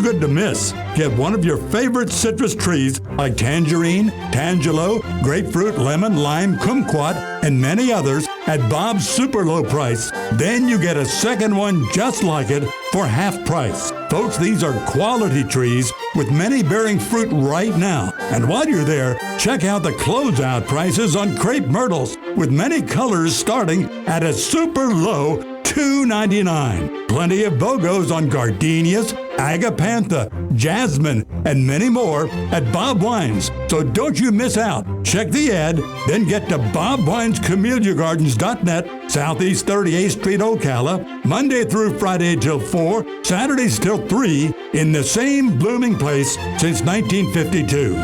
good to miss. Get one of your favorite citrus trees like tangerine, tangelo, grapefruit, lemon, lime, kumquat, and many others at Bob's super low price. Then you get a second one just like it for half price. Folks, these are quality trees with many bearing fruit right now. And while you're there, check out the closeout prices on crepe myrtles with many colors starting at a super low $2.99. Plenty of BOGOs on gardenias, agapantha, jasmine, and many more at Bob Wine's. So don't you miss out. Check the ad, then get to bobwinescameliagardens.net, Southeast 38th Street, Ocala, Monday through Friday till 4, Saturdays till 3, in the same blooming place since 1952.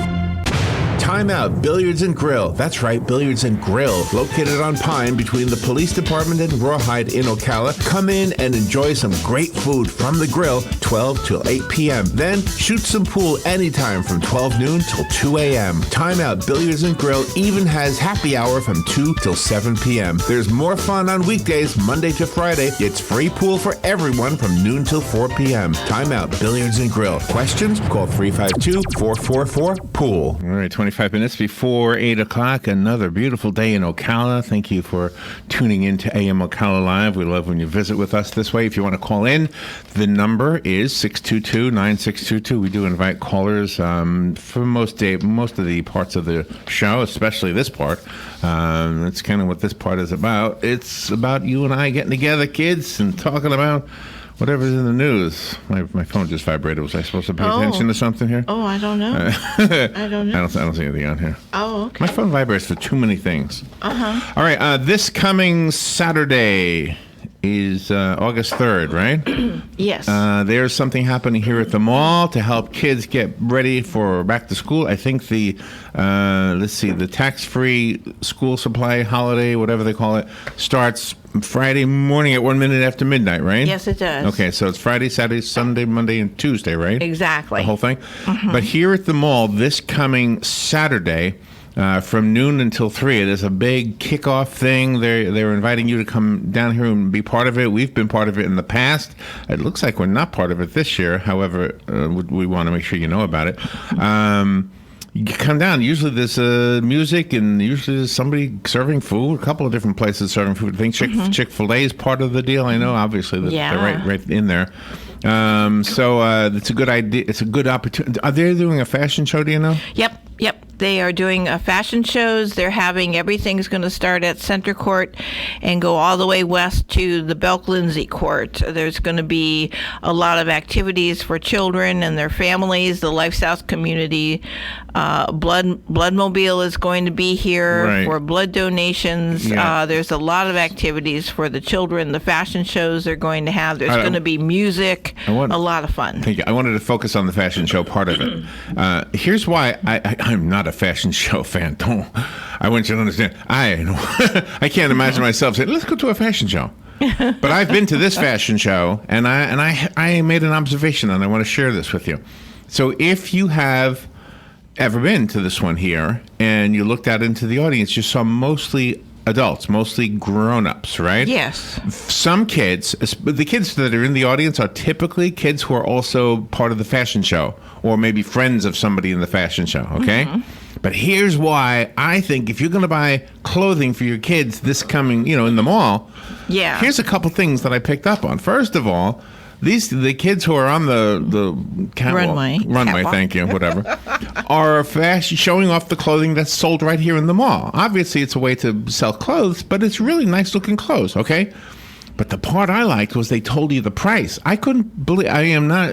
Time Out Billiards and Grill. That's right, Billiards and Grill. Located on Pine between the police department and Rawhide in Ocala. Come in and enjoy some great food from the grill 12 till 8 p.m. Then shoot some pool anytime from 12 noon till 2 a.m. Time Out Billiards and Grill even has happy hour from 2 till 7 p.m. There's more fun on weekdays, Monday to Friday. It's free pool for everyone from noon till 4 p.m. Time Out Billiards and Grill. Questions? Call 352-444-POOL. All right, 25 minutes before 8 o'clock. Another beautiful day in Ocala. Thank you for tuning in to AM Ocala Live. We love when you visit with us this way. If you want to call in, the number is 622-9622. We do invite callers for most of the parts of the show, especially this part. That's kind of what this part is about. It's about you and I getting together, kids, and talking about whatever's in the news. My phone just vibrated. Was I supposed to pay attention to something here? Oh, I don't know. I don't know. I don't see anything on here. Oh, okay. My phone vibrates for too many things. Uh-huh. All right. This coming Saturday is August 3rd, right? Yes. There's something happening here at the mall to help kids get ready for back to school. I think the tax-free school supply holiday, whatever they call it, starts Friday morning at 1 minute after midnight, right? Yes, it does. Okay, so it's Friday, Saturday, Sunday, Monday, and Tuesday, right? Exactly. The whole thing? Mm-hmm. But here at the mall, this coming Saturday, from noon until 3, there's a big kickoff thing. They're inviting you to come down here and be part of it. We've been part of it in the past. It looks like we're not part of it this year. However, we want to make sure you know about it. You come down. Usually there's music, and usually there's somebody serving food. A couple of different places serving food. I think Chick-fil-A is part of the deal. I know, obviously, they're right in there. So it's a good idea. It's a good opportunity. Are they doing a fashion show? Do you know? Yep. They are doing fashion shows. They're having everything's going to start at Center Court and go all the way west to the Belk-Lindsay Court. There's going to be a lot of activities for children and their families. The Life South community Bloodmobile is going to be here for blood donations. Yeah. There's a lot of activities for the children. The fashion shows they're going to have. There's going to be music. A lot of fun. Thank you. I wanted to focus on the fashion show part of it. Here's why I'm not a fashion show fan. I want you to understand. I can't imagine myself saying, let's go to a fashion show. But I've been to this fashion show, and I made an observation, and I want to share this with you. So if you have ever been to this one here, and you looked out into the audience, you saw mostly adults, mostly grown-ups, right? Yes. Some kids, the kids that are in the audience are typically kids who are also part of the fashion show, or maybe friends of somebody in the fashion show, okay? Mm-hmm. But here's why I think if you're going to buy clothing for your kids this coming, in the mall, here's a couple things that I picked up on. First of all, the kids who are on the runway, thank you, whatever, are showing off the clothing that's sold right here in the mall. Obviously, it's a way to sell clothes, but it's really nice looking clothes, okay? But the part I liked was they told you the price. I couldn't believe. I'm not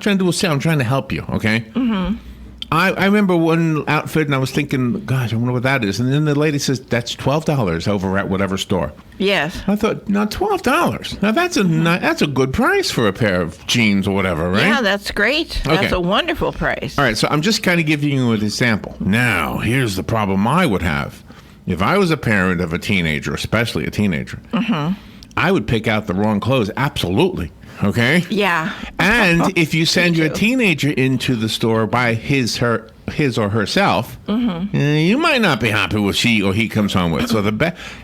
trying to do a sale. I'm trying to help you, okay? Mm-hmm. I remember one outfit, and I was thinking, gosh, I wonder what that is. And then the lady says, that's $12 over at whatever store. Yes. I thought, now $12. Now that's a good price for a pair of jeans or whatever, right? Yeah, that's great. Okay. That's a wonderful price. All right, so I'm just kind of giving you an example. Now, here's the problem I would have. If I was a parent of a teenager, especially a teenager, I would pick out the wrong clothes, absolutely. Okay? Yeah. And if you send your teenager into the store by his or herself, you might not be happy with she or he comes home with. So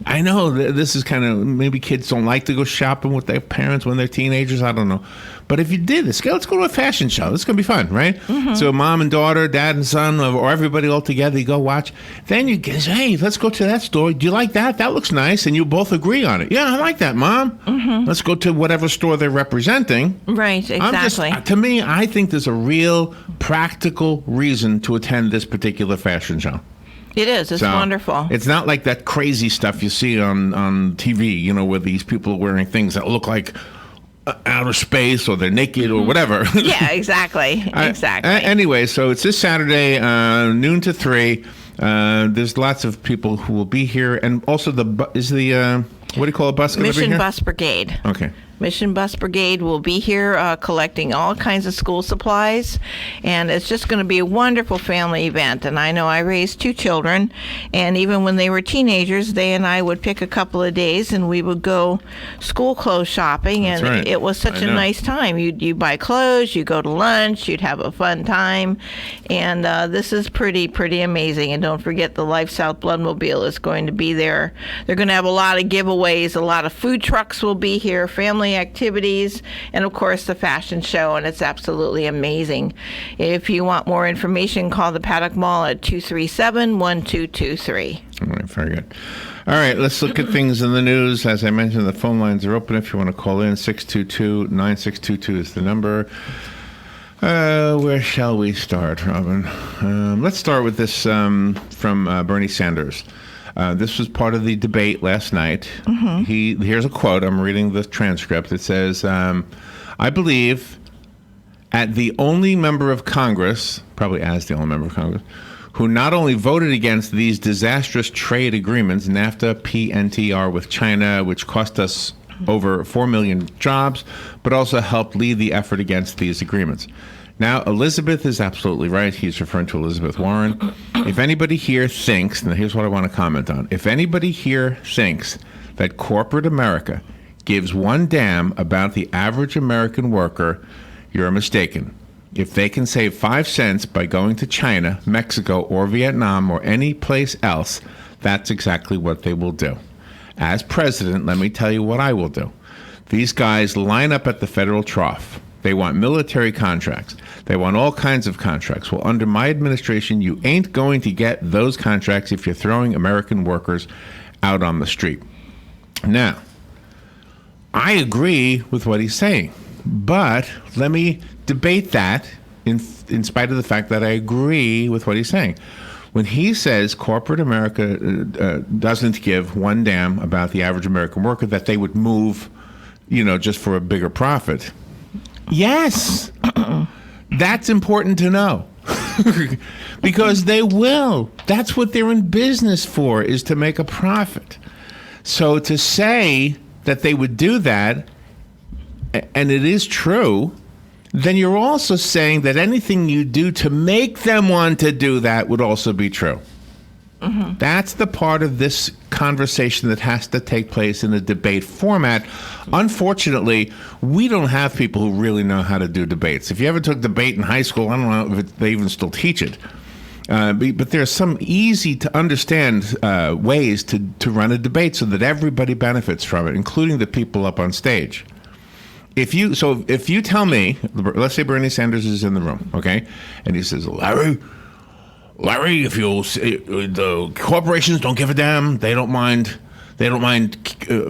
I know this is kind of, maybe kids don't like to go shopping with their parents when they're teenagers. I don't know. But if you did this, let's go to a fashion show. This is going to be fun, right? So mom and daughter, dad and son, or everybody all together, you go watch. Then you guess, hey, let's go to that store. Do you like that? That looks nice. And you both agree on it. Yeah, I like that, Mom. Let's go to whatever store they're representing. Right, exactly. To me, I think there's a real practical reason to attend this particular fashion show. It is. It's wonderful. It's not like that crazy stuff you see on TV, where these people are wearing things that look like outer space or they're naked or whatever. Yeah, exactly. Exactly. Anyway, so it's this Saturday, noon to 3. There's lots of people who will be here. And also what do you call a bus going to be here? Mission Bus Brigade. Okay. Mission Bus Brigade will be here collecting all kinds of school supplies, and it's just going to be a wonderful family event. And I know I raised 2 children, and even when they were teenagers, they and I would pick a couple of days and we would go school clothes shopping. That's and right. It was such a nice time. You buy clothes, you go to lunch, you'd have a fun time, and this is pretty amazing. And don't forget, the Life South Bloodmobile is going to be there. They're going to have a lot of giveaways. A lot of food trucks will be here, family activities, and of course the fashion show, and it's absolutely amazing. If you want more information, call the Paddock Mall at 237-1223. All right, very good. All right, let's look at things in the news. As I mentioned, the phone lines are open if you want to call in. 622-9622 is the number. Where shall we start, Robin? Let's start with this from Bernie Sanders. This was part of the debate last night. Here's a quote. I'm reading the transcript. It says, I believe as the only member of Congress, who not only voted against these disastrous trade agreements, NAFTA, PNTR with China, which cost us over 4 million jobs, but also helped lead the effort against these agreements. Now, Elizabeth is absolutely right. He's referring to Elizabeth Warren. If anybody here thinks, and here's what I want to comment on. If anybody here thinks that corporate America gives one damn about the average American worker, you're mistaken. If they can save 5 cents by going to China, Mexico, or Vietnam, or any place else, that's exactly what they will do. As president, let me tell you what I will do. These guys line up at the federal trough. They want military contracts. They want all kinds of contracts. Well, under my administration, you ain't going to get those contracts if you're throwing American workers out on the street. Now, I agree with what he's saying, but let me debate that in spite of the fact that I agree with what he's saying. When he says corporate America doesn't give one damn about the average American worker, that they would move, just for a bigger profit. Yes, that's important to know because they will. That's what they're in business for, is to make a profit. So to say that they would do that, and it is true, then you're also saying that anything you do to make them want to do that would also be true. That's the part of this conversation that has to take place in a debate format. Unfortunately, we don't have people who really know how to do debates. If you ever took debate in high school, I don't know if they even still teach it. But there are some easy to understand ways to run a debate so that everybody benefits from it, including the people up on stage. If you tell me, let's say Bernie Sanders is in the room, okay, and he says, Larry, if the corporations don't give a damn, they don't mind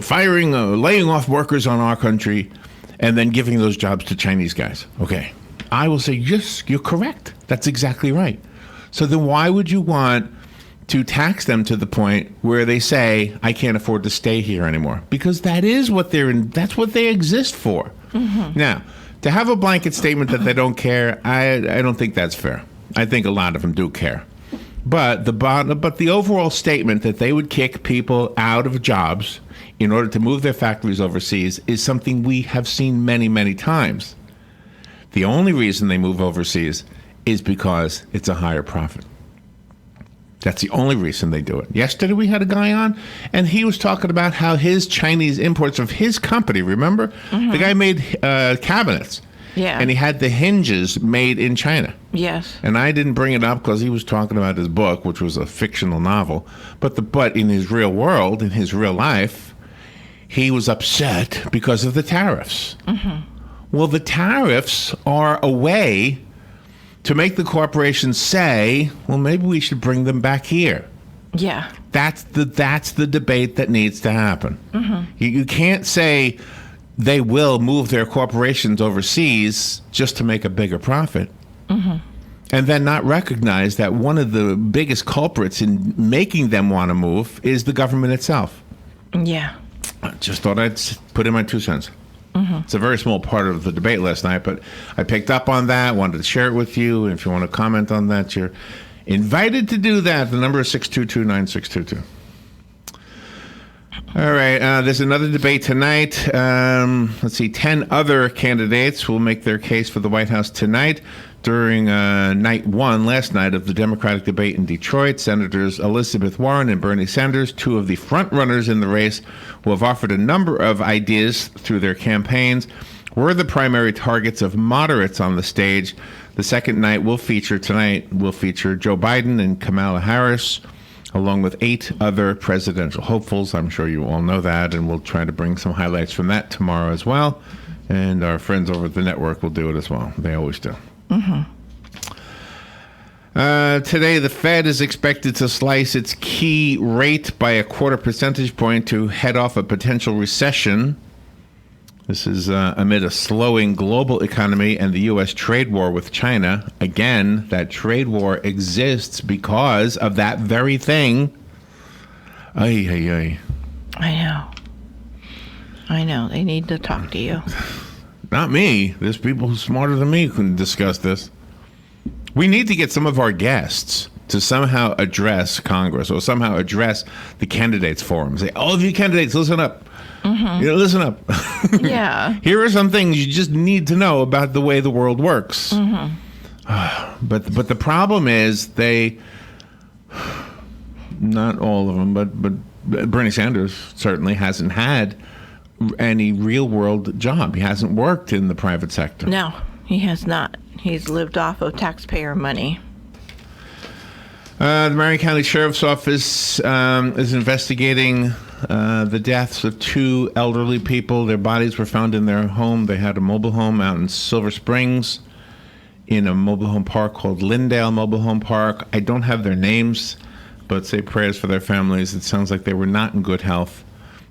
firing, laying off workers on our country, and then giving those jobs to Chinese guys. Okay, I will say, yes, you're correct. That's exactly right. So then why would you want to tax them to the point where they say, I can't afford to stay here anymore? Because that is what that's what they exist for. Now, to have a blanket statement that they don't care, I don't think that's fair. I think a lot of them do care. But the overall statement that they would kick people out of jobs in order to move their factories overseas is something we have seen many, many times. The only reason they move overseas is because it's a higher profit. That's the only reason they do it. Yesterday we had a guy on, and he was talking about how his Chinese imports of his company, remember? The guy made cabinets. Yeah. And he had the hinges made in China. Yes. And I didn't bring it up because he was talking about his book, which was a fictional novel. But in his real world, in his real life, he was upset because of the tariffs. Well, the tariffs are a way to make the corporations say, well, maybe we should bring them back here. Yeah. That's the debate that needs to happen. You can't say they will move their corporations overseas just to make a bigger profit. And then not recognize that one of the biggest culprits in making them want to move is the government itself. Yeah. I just thought I'd put in my 2 cents. It's a very small part of the debate last night, but I picked up on that, wanted to share it with you. And if you want to comment on that, you're invited to do that. The number is 622-9622. All right, there's another debate tonight. Let's see, 10 other candidates will make their case for the White House tonight. During night one, last night, of the Democratic debate in Detroit, Senators Elizabeth Warren and Bernie Sanders, two of the front-runners in the race, who have offered a number of ideas through their campaigns, were the primary targets of moderates on the stage. The second night will feature Joe Biden and Kamala Harris, along with 8 other presidential hopefuls. I'm sure you all know that, and we'll try to bring some highlights from that tomorrow as well. And our friends over at the network will do it as well. They always do. Today, the Fed is expected to slice its key rate by a 0.25 percentage point to head off a potential recession. This is amid a slowing global economy and the U.S. trade war with China. Again, that trade war exists because of that very thing. Ay. I know. They need to talk to you. Not me. There's people who smarter than me who can discuss this. We need to get some of our guests to somehow address Congress or somehow address the candidates forum. Say, all of you candidates, listen up. Listen up. Yeah. Here are some things you just need to know about the way the world works. But the problem is not all of them, but Bernie Sanders certainly hasn't had any real world job. He hasn't worked in the private sector. No, he has not. He's lived off of taxpayer money. The Marion County Sheriff's Office is investigating the deaths of 2 elderly people. Their bodies were found in their home. They had a mobile home out in Silver Springs in a mobile home park called Lindale Mobile Home Park. I don't have their names, but say prayers for their families. It sounds like they were not in good health.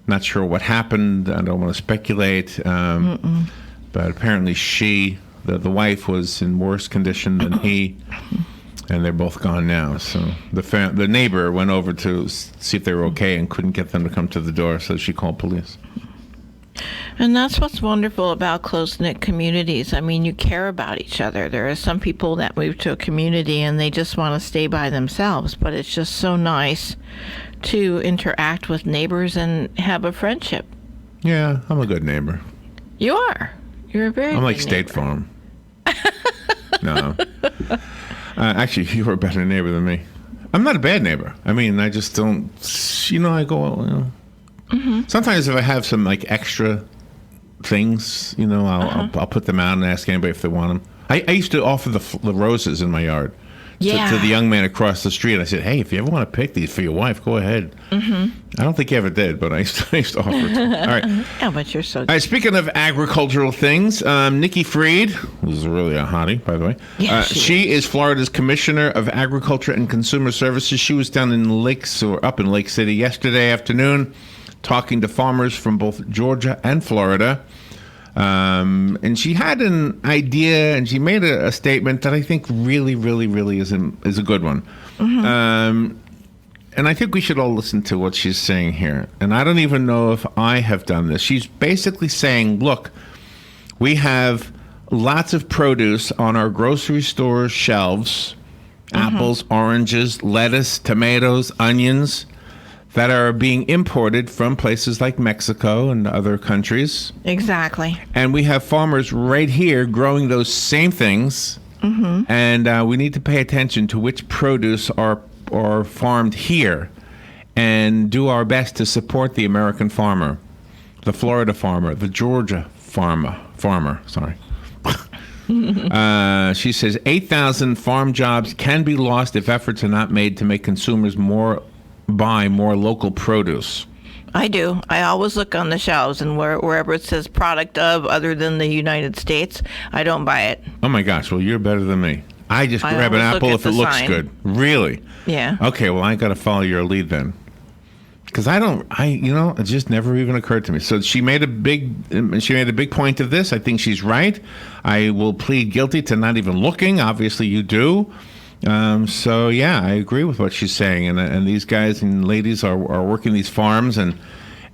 Not sure what happened. I don't want to speculate. But apparently the wife, was in worse condition than he. And they're both gone now. So the neighbor went over to see if they were okay and couldn't get them to come to the door, so she called police. And that's what's wonderful about close-knit communities. I mean, you care about each other. There are some people that move to a community and they just want to stay by themselves, but it's just so nice to interact with neighbors and have a friendship. Yeah, I'm a good neighbor. You are. You're a very I'm like good State neighbor. Farm. No. Actually, you're a better neighbor than me. I'm not a bad neighbor. I mean, I just don't, I go, Sometimes if I have some like extra things, I'll put them out and ask anybody if they want them. I used to offer the roses in my yard to the young man across the street. I said, hey, if you ever want to pick these for your wife, go ahead. I don't think you ever did, but I used to offer it to him. All right. Yeah, but you're so All right, speaking of agricultural things, Nikki Fried, who's really a hottie, by the way. Yeah, she is Florida's Commissioner of Agriculture and Consumer Services. She was down in up in Lake City yesterday afternoon, talking to farmers from both Georgia and Florida. And she had an idea, and she made a statement that I think really, really, really is a good one. And I think we should all listen to what she's saying here. And I don't even know if I have done this. She's basically saying, look, we have lots of produce on our grocery store shelves, apples, oranges, lettuce, tomatoes, onions, that are being imported from places like Mexico and other countries. Exactly. And we have farmers right here growing those same things. And we need to pay attention to which produce are farmed here and do our best to support the American farmer, the Florida farmer, the Georgia farmer, sorry. She says 8,000 farm jobs can be lost if efforts are not made to make consumers buy more local produce. I do. I always look on the shelves, and wherever it says product of other than the United States, I don't buy it. Oh my gosh! Well, you're better than me. I just grab an always apple look if at it the looks sign. good. Really? Yeah. Okay. Well, I got to follow your lead then. Because it just never even occurred to me. So she made a big point of this. I think she's right. I will plead guilty to not even looking. Obviously, you do. So yeah, I agree with what she's saying. And these guys and ladies are working these farms, and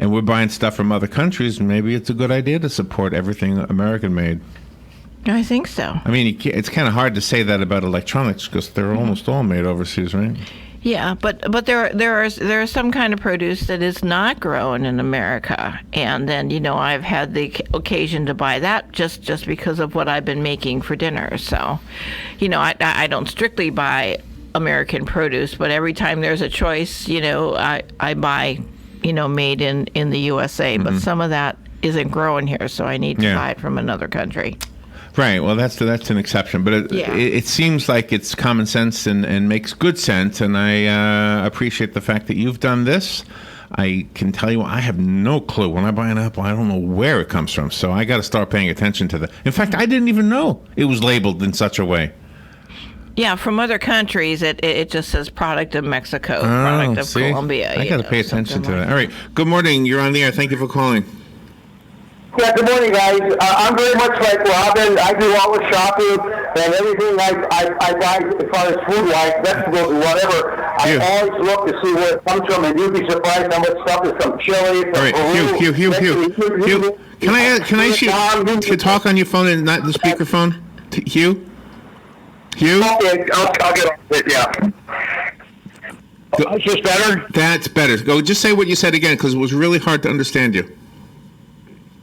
we're buying stuff from other countries. Maybe it's a good idea to support everything American made. I think so. I mean, it's kind of hard to say that about electronics because they're almost all made overseas, right? Yeah, but there is some kind of produce that is not grown in America, and then I've had the occasion to buy that just because of what I've been making for dinner. So, I don't strictly buy American produce, but every time there's a choice, I buy made in the USA. But some of that isn't grown here, so I need to buy it from another country. Right. Well, that's an exception, but it seems like it's common sense and makes good sense. And I appreciate the fact that you've done this. I can tell you, I have no clue. When I buy an apple, I don't know where it comes from. So I got to start paying attention to that. In fact, I didn't even know it was labeled in such a way. Yeah, from other countries, it just says product of Mexico, product of Colombia. I got to pay attention to that. All right. Good morning. You're on the air. Thank you for calling. Yeah, good morning, guys. I'm very much like Robin. I do all the shopping and everything I buy as far as food-wise, vegetables and whatever. I always look to see where it comes from, and you'd be surprised how much stuff is from Chile. From All right, Hugh. Can I ask you to talk on your phone and not the speakerphone? Hugh? Okay, I'll get off it, yeah. Is this better? That's better. Go. Just say what you said again, because it was really hard to understand you.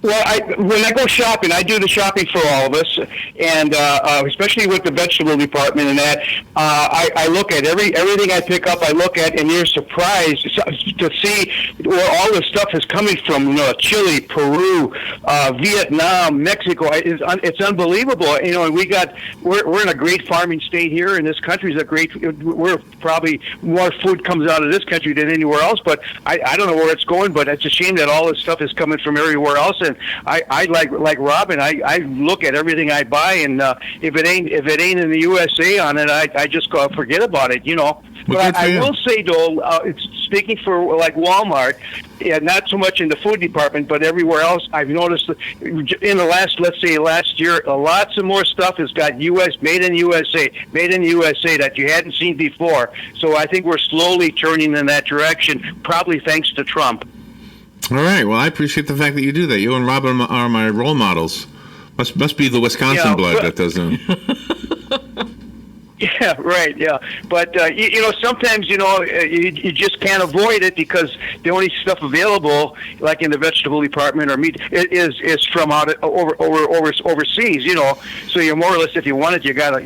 Well, when I go shopping, I do the shopping for all of us, and especially with the vegetable department and that, I look at everything I pick up. I look at, and you're surprised to see where all this stuff is coming from. Chile, Peru, Vietnam, Mexico. It's unbelievable. And we're in a great farming state here, and this country's a great. We're probably more food comes out of this country than anywhere else. But I don't know where it's going. But it's a shame that all this stuff is coming from everywhere else. And I like Robin. I look at everything I buy, and if it ain't in the USA on it, I just go forget about it. But I will say though, it's speaking for like Walmart, not so much in the food department, but everywhere else. I've noticed that in the last year, lots of more stuff has got made in USA that you hadn't seen before. So I think we're slowly turning in that direction, probably thanks to Trump. All right. Well, I appreciate the fact that you do that. You and Robin are my role models. Must be the Wisconsin blood that does that. Yeah, right. Yeah, but sometimes you just can't avoid it because the only stuff available, like in the vegetable department or meat, is from overseas. So you're more or less, if you want it, you gotta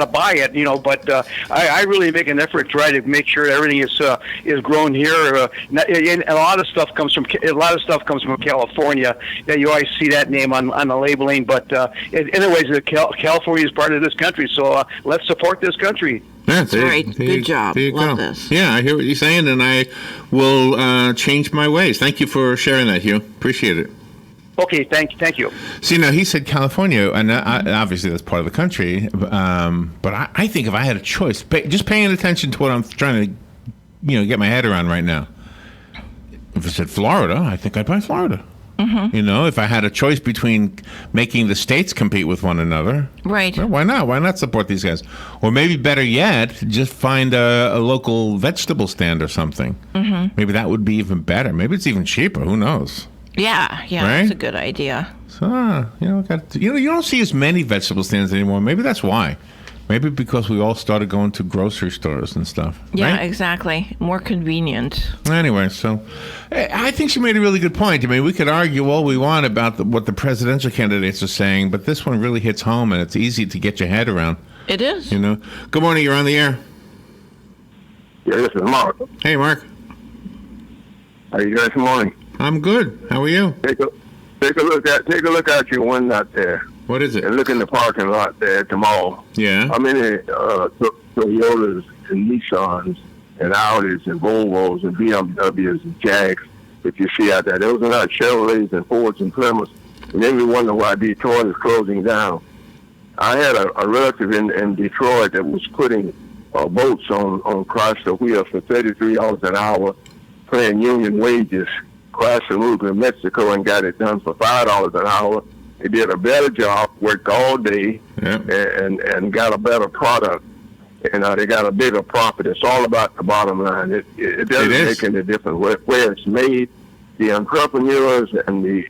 buy it. But I really make an effort to try to make sure everything is grown here. And a lot of stuff comes from California. Yeah, you always see that name on the labeling. But anyways, California is part of this country, so let's support this country. That's right. Good job. There you Love go. this. Yeah, I hear what you're saying, and I will change my ways. Thank you for sharing that, Hugh. Appreciate it. Okay, thank you. See, now he said California, and obviously that's part of the country. But I think if I had a choice, just paying attention to what I'm trying to, get my head around right now. If it said Florida, I think I'd buy Florida. Mm-hmm. If I had a choice between making the states compete with one another, right? Well, why not? Why not support these guys? Or maybe better yet, just find a local vegetable stand or something. Mm-hmm. Maybe that would be even better. Maybe it's even cheaper. Who knows? Yeah, right? That's a good idea. So, you don't see as many vegetable stands anymore. Maybe that's why. Maybe because we all started going to grocery stores and stuff. Yeah, right? Exactly. More convenient. Anyway, so I think she made a really good point. I mean, we could argue all we want about what the presidential candidates are saying, but this one really hits home, and it's easy to get your head around. It is. Good morning. You're on the air. Yeah, this is Mark. Hey, Mark. How you guys this morning? I'm good. How are you? Take a look out your window out there. What is it? And look in the parking lot there at the mall. Yeah. How many Toyotas and Nissans and Audis and Volvos and BMWs and Jags that you see out there. Those are not Chevrolets and Fords and Plymouths. And then we wonder why Detroit is closing down. I had a relative in Detroit that was putting boats on Chrysler wheels for $33 an hour, paying union wages. Chrysler moved to Mexico and got it done for $5 an hour. They did a better job, worked all day, and got a better product. And they got a bigger profit. It's all about the bottom line. It doesn't make any difference where it's made. The entrepreneurs and the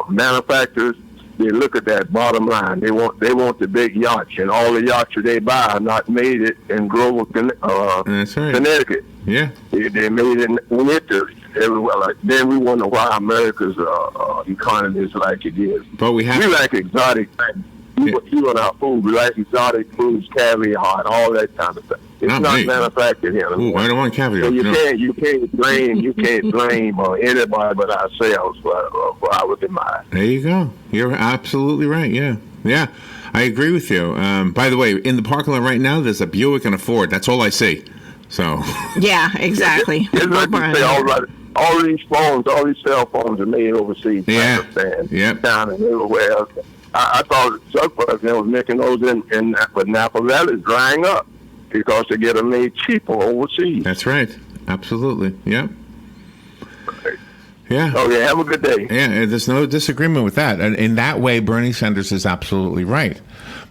manufacturers, they look at that bottom line. They want the big yachts, and all the yachts that they buy are not made it in Grove, Connecticut. Yeah, they made it in Winter everywhere. Like, then we wonder why America's economy is like it is. But we like exotic things. You and our food, we like exotic foods, caviar, and all that kind of stuff. It's not manufactured here. Ooh, I don't want caviar. So you can't blame anybody but ourselves for our demise. There you go. You're absolutely right. Yeah, I agree with you. By the way, in the parking lot right now, there's a Buick and a Ford. That's all I see. So. Yeah, exactly. It's like you say, all these phones, all these cell phones are made overseas. Yeah. Down and everywhere else. I thought Chuck President was making those but Napa Valley is drying up because they get them made cheaper overseas. That's right. Absolutely. Yep. Right. Yeah. Okay, have a good day. Yeah, there's no disagreement with that. And in that way, Bernie Sanders is absolutely right.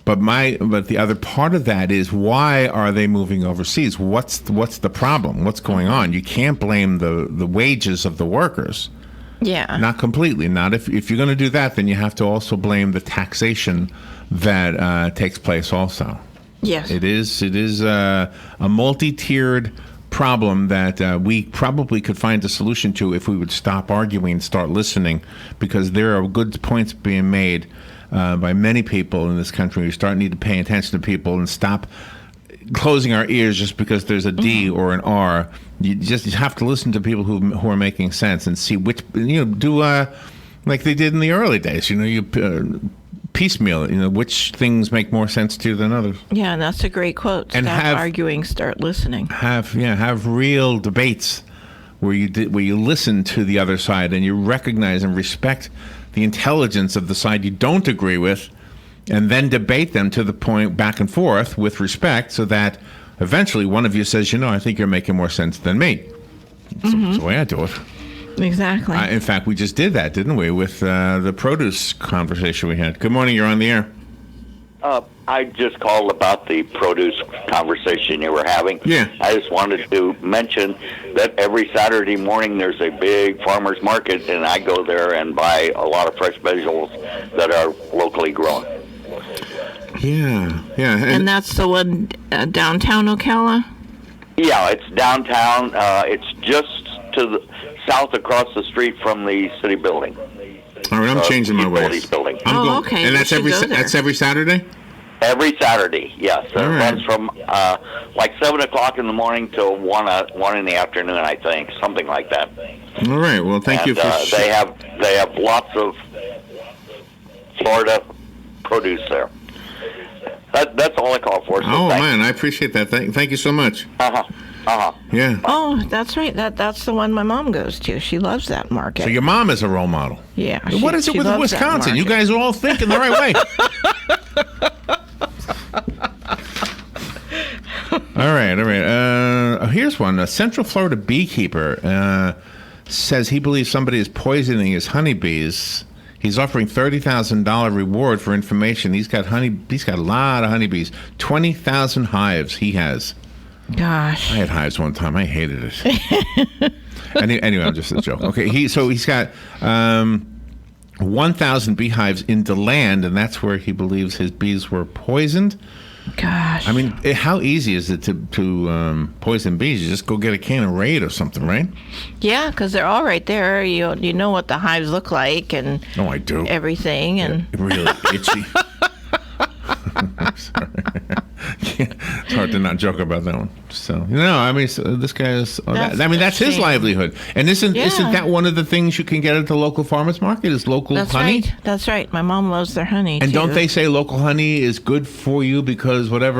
But the other part of that is, why are they moving overseas? What's the problem? What's going on? You can't blame the wages of the workers. Yeah. Not completely. Not if you're going to do that, then you have to also blame the taxation that takes place also. Yes. It is a multi-tiered problem that we probably could find a solution to if we would stop arguing and start listening, because there are good points being made by many people in this country. We need to pay attention to people and stop closing our ears just because there's a D or an R. You have to listen to people who are making sense and see which, do like they did in the early days. You piecemeal, which things make more sense to you than others. Yeah, and that's a great quote. And Stop arguing, start listening. Have real debates where you listen to the other side and you recognize and respect the intelligence of the side you don't agree with, and then debate them to the point back and forth with respect, so that eventually one of you says, I think you're making more sense than me. That's the way I do it. Exactly. In fact, we just did that, didn't we, with the produce conversation we had. Good morning, you're on the air. I just called about the produce conversation you were having. Yeah. I just wanted to mention that every Saturday morning there's a big farmer's market, and I go there and buy a lot of fresh vegetables that are locally grown. Yeah. And that's the one downtown Ocala? Yeah, it's downtown. It's just to the south across the street from the city building. All right, I'm changing my ways. Building. Okay. And that's every Saturday? Every Saturday, yes. It runs from like 7 o'clock in the morning till 1 in the afternoon, I think, something like that. All right. Well, thank you for. They have lots of Florida produce there. That's all I call for. So man, I appreciate that. Thank you so much. Yeah. Oh, that's right. That's the one my mom goes to. She loves that market. So your mom is a role model. Yeah. What is it with Wisconsin? You guys are all thinking the right way. All right. Here's one. A Central Florida beekeeper says he believes somebody is poisoning his honeybees. He's offering $30,000 reward for information. He's got a lot of honeybees. 20,000 hives he has. Gosh. I had hives one time. I hated it. Anyway, I'm just a joke. Okay, he's got 1,000 beehives in DeLand, and that's where he believes his bees were poisoned. Gosh. I mean, how easy is it to poison bees? You just go get a can of Raid or something, right? Yeah, because they're all right there. You know what the hives look like and I do. Everything. And really itchy. Sorry. It's hard hard to not joke about that one. So, I mean, this guy is. That's his shame. livelihood. And isn't that one of the things you can get at the local farmers market? Is local honey? Right. That's right. My mom loves their honey. And too. don't they say local honey is good for you because where the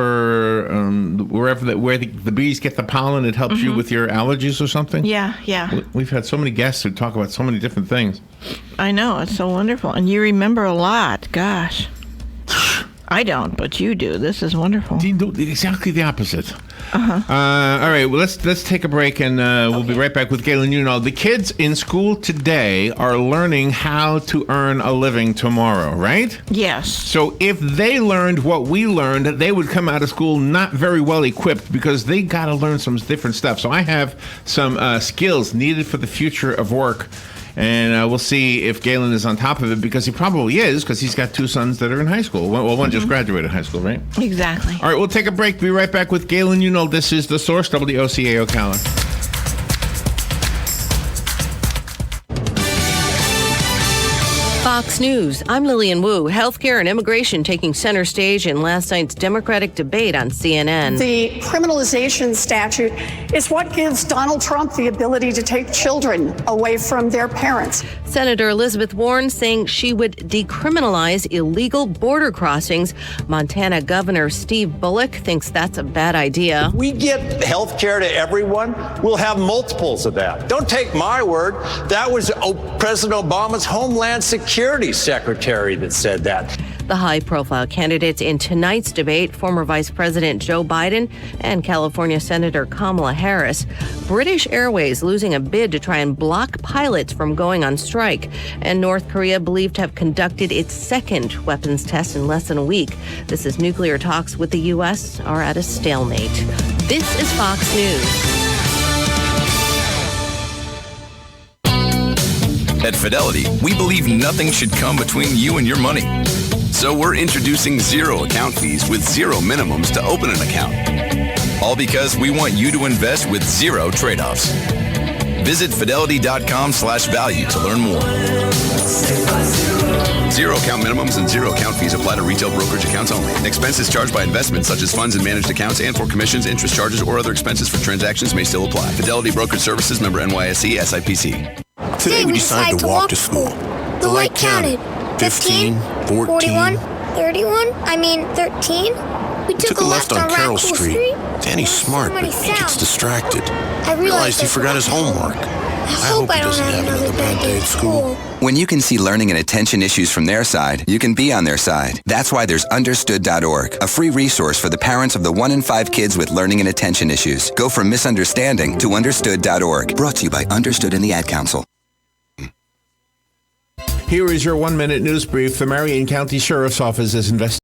bees get the pollen, it helps you with your allergies or something? Yeah. We've had so many guests who talk about so many different things. I know. It's so wonderful. And you remember a lot. Gosh. I don't, but you do. This is wonderful. Exactly the opposite. All right, well, let's take a break, and we'll be right back with Galen. The kids in school today are learning how to earn a living tomorrow, right? Yes. So if they learned what we learned, they would come out of school not very well equipped because they got to learn some different stuff. So I have some skills needed for the future of work. And we'll see if Galen is on top of it, because he probably is, because he's got two sons that are in high school. Well, one just graduated high school, right? Exactly. All right, we'll take a break. Be right back with Galen. This is The Source, WOCA Ocala. Fox News, I'm Lillian Wu. Healthcare and immigration taking center stage in last night's Democratic debate on CNN. The criminalization statute is what gives Donald Trump the ability to take children away from their parents. Senator Elizabeth Warren saying she would decriminalize illegal border crossings. Montana Governor Steve Bullock thinks that's a bad idea. We get health care to everyone, we'll have multiples of that. Don't take my word. That was President Obama's Homeland Security Secretary that said that. The high-profile candidates in tonight's debate, former Vice President Joe Biden and California Senator Kamala Harris. British Airways losing a bid to try and block pilots from going on strike. And North Korea believed to have conducted its second weapons test in less than a week. This is nuclear talks with the U.S. are at a stalemate. This is Fox News. At Fidelity, we believe nothing should come between you and your money. So we're introducing zero account fees with zero minimums to open an account. All because we want you to invest with zero trade-offs. Visit fidelity.com/value to learn more. Zero account minimums and zero account fees apply to retail brokerage accounts only. Expenses charged by investments such as funds and managed accounts and for commissions, interest charges, or other expenses for transactions may still apply. Fidelity Brokerage Services, member NYSE, SIPC. Today we decided to walk to school. The light counted. 15, 14, 41, 31, 13. We took a left on Carroll Street. Danny's smart, but he gets distracted. I realized he forgot his homework. I hope he doesn't have another bad day at school. When you can see learning and attention issues from their side, you can be on their side. That's why there's Understood.org, a free resource for the parents of the 1 in 5 kids with learning and attention issues. Go from misunderstanding to Understood.org. Brought to you by Understood and the Ad Council. Here is your 1-minute news brief. The Marion County Sheriff's Office is investigating